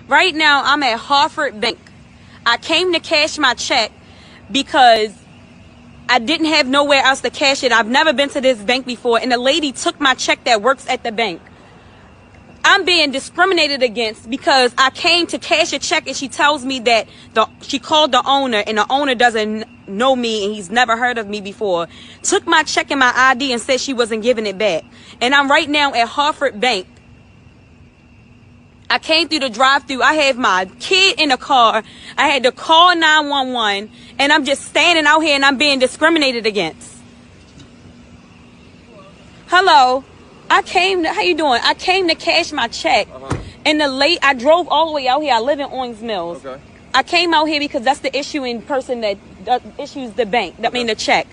Right now, I'm at Hartford Bank. I came to cash my check because I didn't have nowhere else to cash it. I've never been to this bank before, and the lady took my check that works at the bank. I'm being discriminated against because I came to cash a check and she tells me that she called the owner and the owner doesn't know me and he's never heard of me before. Took my check and my ID and said she wasn't giving it back. And I'm right now at Hartford Bank. I came through the drive-thru. I have my kid in the car. I had to call 911 and I'm just standing out here and I'm being discriminated against. Hello. How you doing? I came to cash my check. And I drove all the way out here. I live in Owings Mills. Okay. I came out here because that's the issuing person that issues the bank. I mean the check.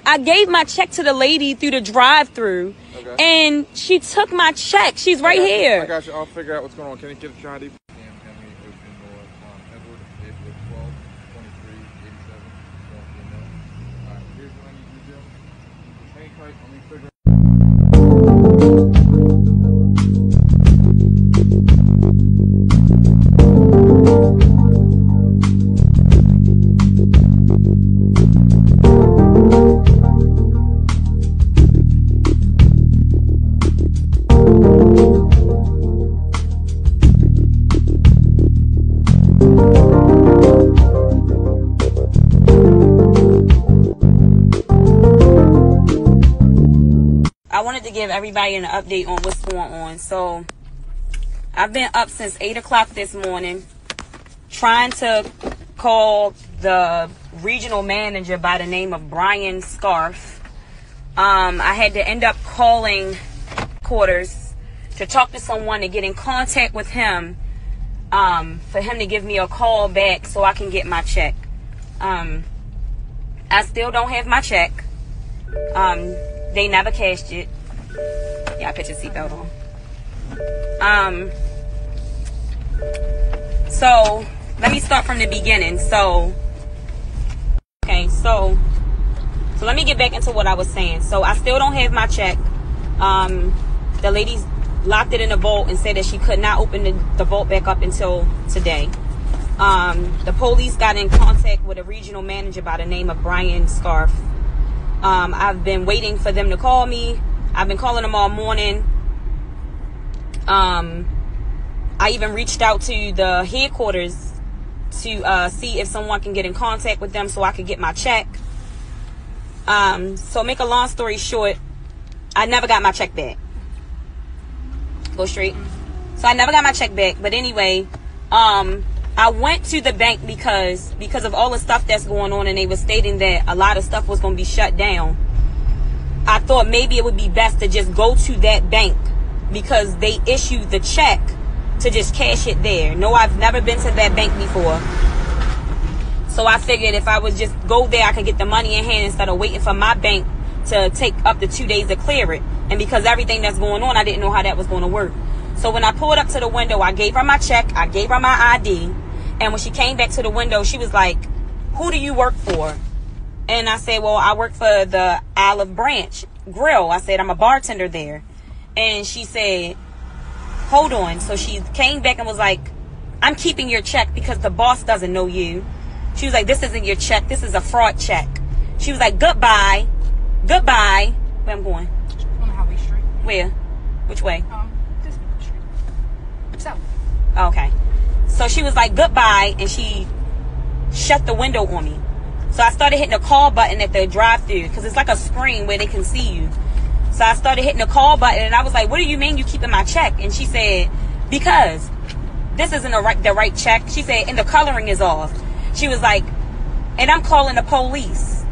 I gave my check to the lady through the drive-thru, and she took my check. She's right here. I got you. I'll figure out what's going on. Can you get the ID? I wanted to give everybody an update on what's going on. So I've been up since 8 o'clock this morning trying to call the regional manager by the name of Brian Scarf. I had to end up calling quarters to talk to someone to get in contact with him, for him to give me a call back so I can get my check. I still don't have my check. They never cashed it. Yeah, I put your seatbelt on. So let me start from the beginning. So let me get back into what I was saying. So I still don't have my check. The ladies locked it in the vault and said that she could not open the vault back up until today. The police got in contact with a regional manager by the name of Brian Scarf. I've been waiting for them to call me. I've been calling them all morning. I even reached out to the headquarters to see if someone can get in contact with them so I could get my check. So make a long story short, I never got my check back. Go straight. So I never got my check back. But anyway, I went to the bank because of all the stuff that's going on, and they were stating that a lot of stuff was going to be shut down. I thought maybe it would be best to just go to that bank because they issued the check to just cash it there. No, I've never been to that bank before. So I figured if I would just go there, I could get the money in hand instead of waiting for my bank to take up to 2 days to clear it. And because everything that's going on, I didn't know how that was going to work. So when I pulled up to the window, I gave her my check, I gave her my ID. And when she came back to the window, she was like, "Who do you work for?" And I said, "Well, I work for the Olive Branch Grill." I said, "I'm a bartender there." And she said, "Hold on." So she came back and was like, "I'm keeping your check because the boss doesn't know you." She was like, "This isn't your check. This is a fraud check." She was like, "Goodbye. Goodbye." Where I'm going? On Highway Street. Where? Which way? This street. South. Oh, okay. So she was like, "Goodbye," and she shut the window on me. So I started hitting the call button at the drive-thru because it's like a screen where they can see you. So I started hitting the call button, and I was like, "What do you mean you keeping my check?" And she said, "Because this isn't the right check." She said, "And the coloring is off." She was like, "And I'm calling the police."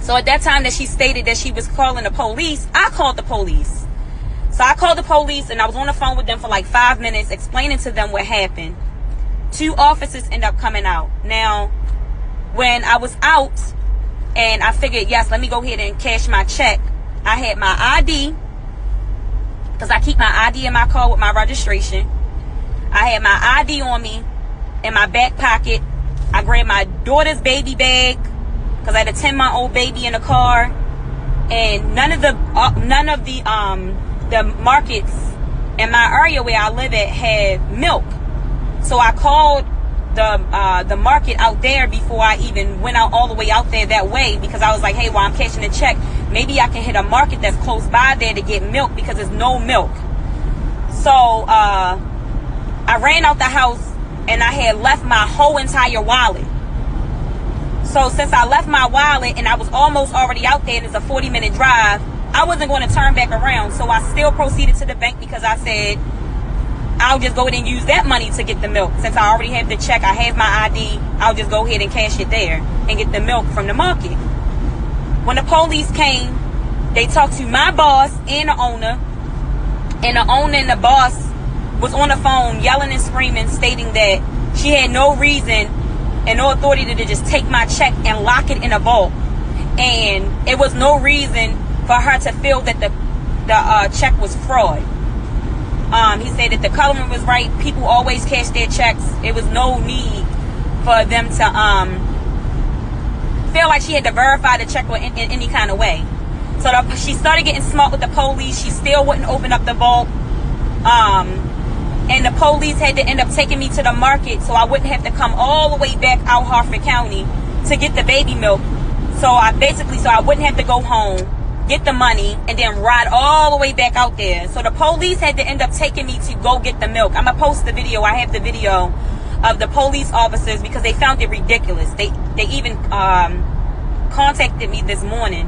So at that time that she stated that she was calling the police, I called the police. So I called the police, and I was on the phone with them for like 5 minutes explaining to them what happened. 2 officers ended up coming out. Now, when I was out and I figured, yes, let me go ahead and cash my check, I had my ID, because I keep my ID in my car with my registration. I had my ID on me in my back pocket. I grabbed my daughter's baby bag because I had a 10-month-old baby in the car. And none of the markets in my area where I live at had milk. So I called the market out there before I even went out all the way out there that way, because I was like, hey, while I'm cashing the check, maybe I can hit a market that's close by there to get milk, because there's no milk. So I ran out the house and I had left my whole entire wallet. So since I left my wallet and I was almost already out there and it's a 40-minute drive, I wasn't going to turn back around. So I still proceeded to the bank, because I said I'll just go ahead and use that money to get the milk. Since I already have the check, I have my ID, I'll just go ahead and cash it there and get the milk from the market. When the police came, they talked to my boss and the owner. And the owner and the boss was on the phone yelling and screaming, stating that she had no reason and no authority to just take my check and lock it in a vault. And it was no reason for her to feel that the check was fraud. He said that the coloring was right. People always cash their checks. It was no need for them to feel like she had to verify the check in any kind of way. So she started getting smart with the police. She still wouldn't open up the vault. And the police had to end up taking me to the market so I wouldn't have to come all the way back out Harford County to get the baby milk. So I wouldn't have to go home, get the money, and then ride all the way back out there. So the police had to end up taking me to go get the milk. I'm going to post the video. I have the video of the police officers, because they found it ridiculous. They even contacted me this morning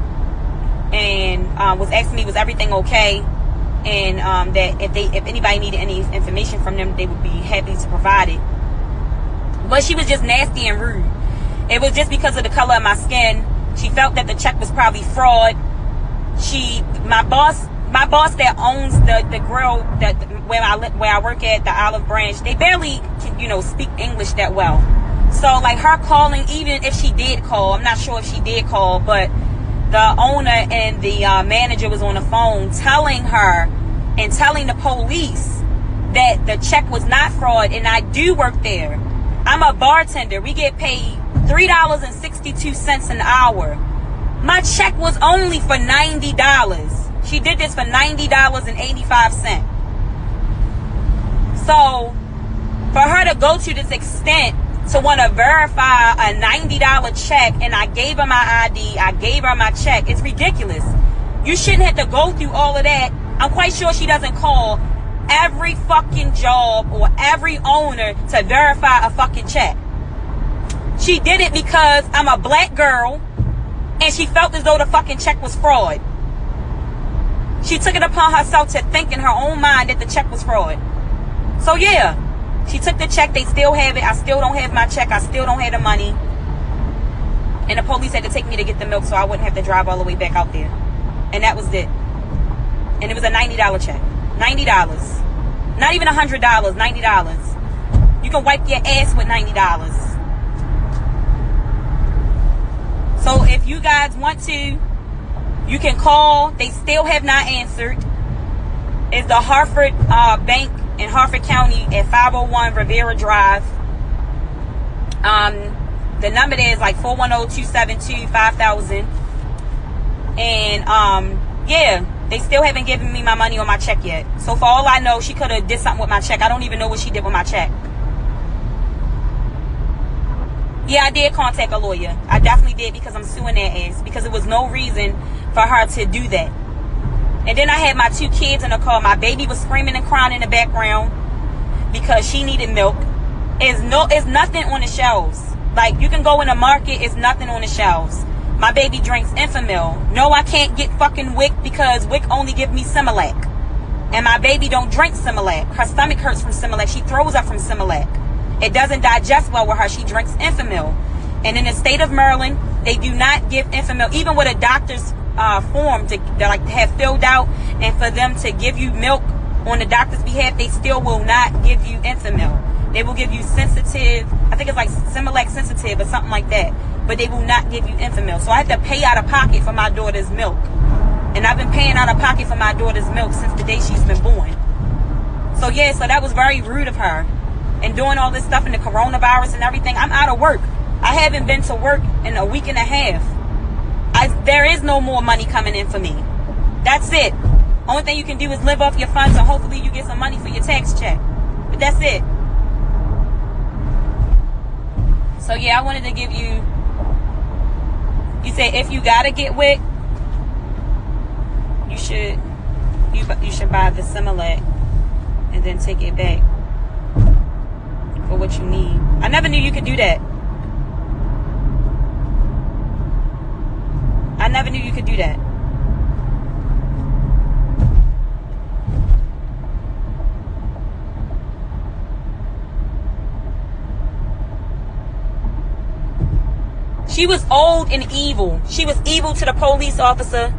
and was asking me, was everything okay? And that if anybody needed any information from them, they would be happy to provide it. But she was just nasty and rude. It was just because of the color of my skin. She felt that the check was probably fraud. My boss that owns the grill where I work at, the Olive Branch, they barely can, speak English that well. So like her calling, even if she did call, I'm not sure if she did call, but the owner and the manager was on the phone telling her and telling the police that the check was not fraud, and I do work there. I'm a bartender. We get paid $3.62 an hour. My check was only for $90. She did this for $90.85. So for her to go to this extent to want to verify a $90 check, and I gave her my ID, I gave her my check, it's ridiculous. You shouldn't have to go through all of that. I'm quite sure she doesn't call every fucking job or every owner to verify a fucking check. She did it because I'm a black girl and she felt as though the fucking check was fraud. She took it upon herself to think in her own mind that the check was fraud. So yeah, she took the check. They still have it. I still don't have my check. I still don't have the money. And the police had to take me to get the milk so I wouldn't have to drive all the way back out there. And that was it. And it was a $90 check. $90. Not even $100. $90. You can wipe your ass with $90. So if you guys want to, you can call. They still have not answered. It's the Harford Bank in Harford County at 501 Rivera Drive. The number there is like 410-272-5000. And yeah, they still haven't given me my money on my check yet. So for all I know, she could have did something with my check. I don't even know what she did with my check. Yeah, I did contact a lawyer. I definitely did, because I'm suing their ass, because there was no reason for her to do that. And then I had my 2 kids in the car. My baby was screaming and crying in the background because she needed milk. It's nothing on the shelves. Like, you can go in the market, it's nothing on the shelves. My baby drinks Enfamil. No, I can't get fucking WIC because WIC only give me Similac. And my baby don't drink Similac. Her stomach hurts from Similac. She throws up from Similac. It doesn't digest well with her. She drinks Enfamil. And in the state of Maryland, they do not give Enfamil, even with a doctor's form to have filled out, and for them to give you milk on the doctor's behalf, they still will not give you Enfamil. They will give you sensitive, I think it's like Similac sensitive or something like that, but they will not give you Enfamil. So I have to pay out of pocket for my daughter's milk. And I've been paying out of pocket for my daughter's milk since the day she's been born. So yeah, so that was very rude of her. And doing all this stuff in the coronavirus and everything, I'm out of work. I haven't been to work in a week and a half. There is no more money coming in for me. That's it. Only thing you can do is live off your funds, and hopefully you get some money for your tax check. But that's it. So yeah, I wanted to give you. You say if you gotta get WIC, you should buy the Similac and then take it back for what you need. I never knew you could do that. I never knew you could do that. She was old and evil. She was evil to the police officer.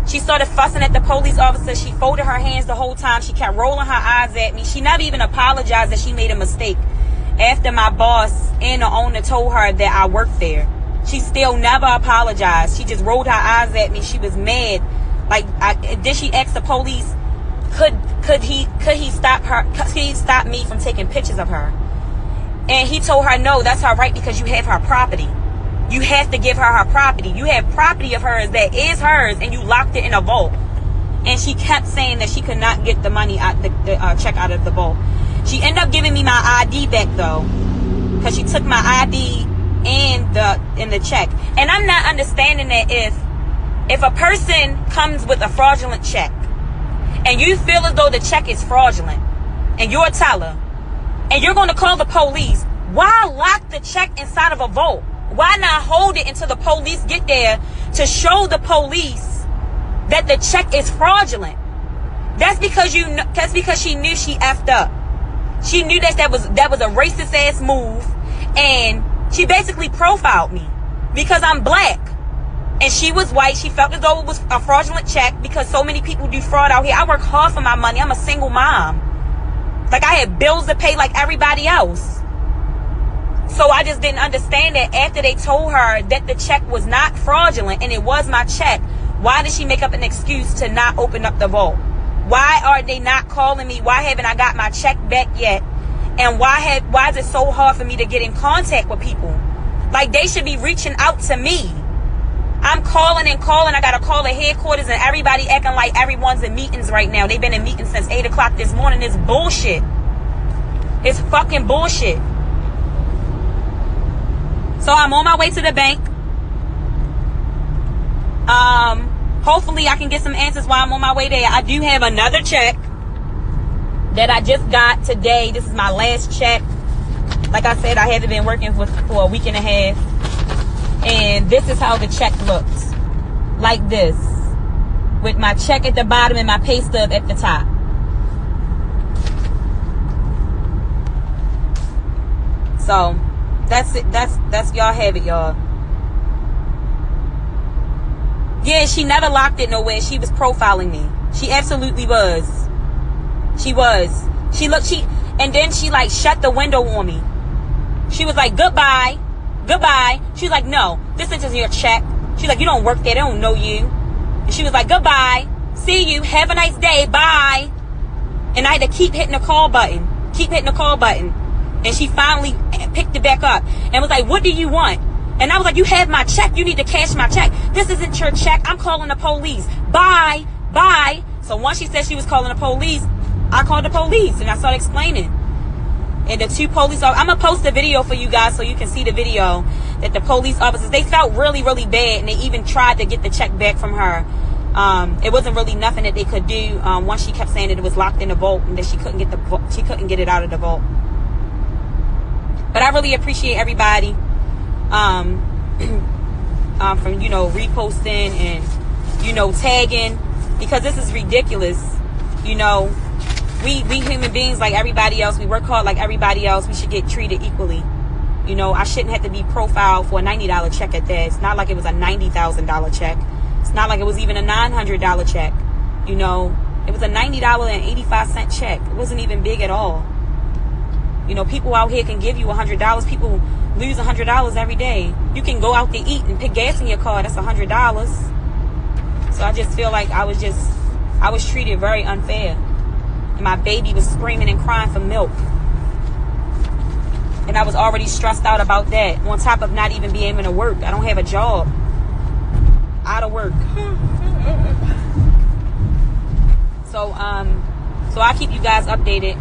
She started fussing at the police officer. She folded her hands the whole time. She kept rolling her eyes at me. She never even apologized that she made a mistake. After my boss and the owner told her that I worked there, she still never apologized. She just rolled her eyes at me. She was mad. Did she ask the police, could he stop her? Could he stop me from taking pictures of her? And he told her, no, that's her right because you have her property. You have to give her her property. You have property of hers that is hers, and you locked it in a vault. And she kept saying that she could not get the money out, the check out of the vault. She ended up giving me my ID back though, because she took my ID and the check. And I'm not understanding that if a person comes with a fraudulent check, and you feel as though the check is fraudulent, and you're a teller, and you're going to call the police, why lock the check inside of a vault? Why not hold it until the police get there to show the police that the check is fraudulent? That's because she knew she effed up. She knew that was a racist ass move, and she basically profiled me because I'm black and she was white. She felt as though it was a fraudulent check because so many people do fraud out here. I work hard for my money. I'm a single mom. Like, I had bills to pay like everybody else. So I just didn't understand that after they told her that the check was not fraudulent and it was my check, why did she make up an excuse to not open up the vault? Why are they not calling me? Why haven't I got my check back yet? And why is it so hard for me to get in contact with people? Like, they should be reaching out to me. I'm calling and calling. I got to call the headquarters and everybody acting like everyone's in meetings right now. They've been in meetings since 8 o'clock this morning. It's bullshit. It's fucking bullshit. So I'm on my way to the bank. Hopefully I can get some answers while I'm on my way there. I do have another check that I just got today. This is my last check. Like I said, I haven't been working for a week and a half. And this is how the check looks. Like this. With my check at the bottom and my pay stub at the top. So that's it. That's y'all have it, y'all. Yeah, she never locked it nowhere. She was profiling me. She absolutely was. She was. And then she like shut the window on me. She was like, goodbye. Goodbye. She was like, no, this isn't your check. She's like, you don't work there. They don't know you. And she was like, goodbye. See you. Have a nice day. Bye. And I had to keep hitting the call button. Keep hitting the call button. And she finally picked it back up and was like, what do you want? And I was like, you have my check. You need to cash my check. This isn't your check. I'm calling the police. Bye. Bye. So once she said she was calling the police, I called the police and I started explaining. And the two police officers, I'm going to post a video for you guys so you can see the video that the police officers, they felt really, really bad. And they even tried to get the check back from her. It wasn't really nothing that they could do. Once she kept saying that it was locked in the vault and that she couldn't get it out of the vault. But I really appreciate everybody from, reposting and, tagging, because this is ridiculous. We human beings like everybody else. We work hard like everybody else. We should get treated equally. I shouldn't have to be profiled for a $90 check at that. It's not like it was a $90,000 check. It's not like it was even a $900 check. It was a $90.85 check. It wasn't even big at all. People out here can give you $100. People lose $100 every day. You can go out to eat and put gas in your car. That's $100. So I just feel like I was treated very unfair. And my baby was screaming and crying for milk. And I was already stressed out about that. On top of not even being able to work. I don't have a job. Out of work. So I'll keep you guys updated.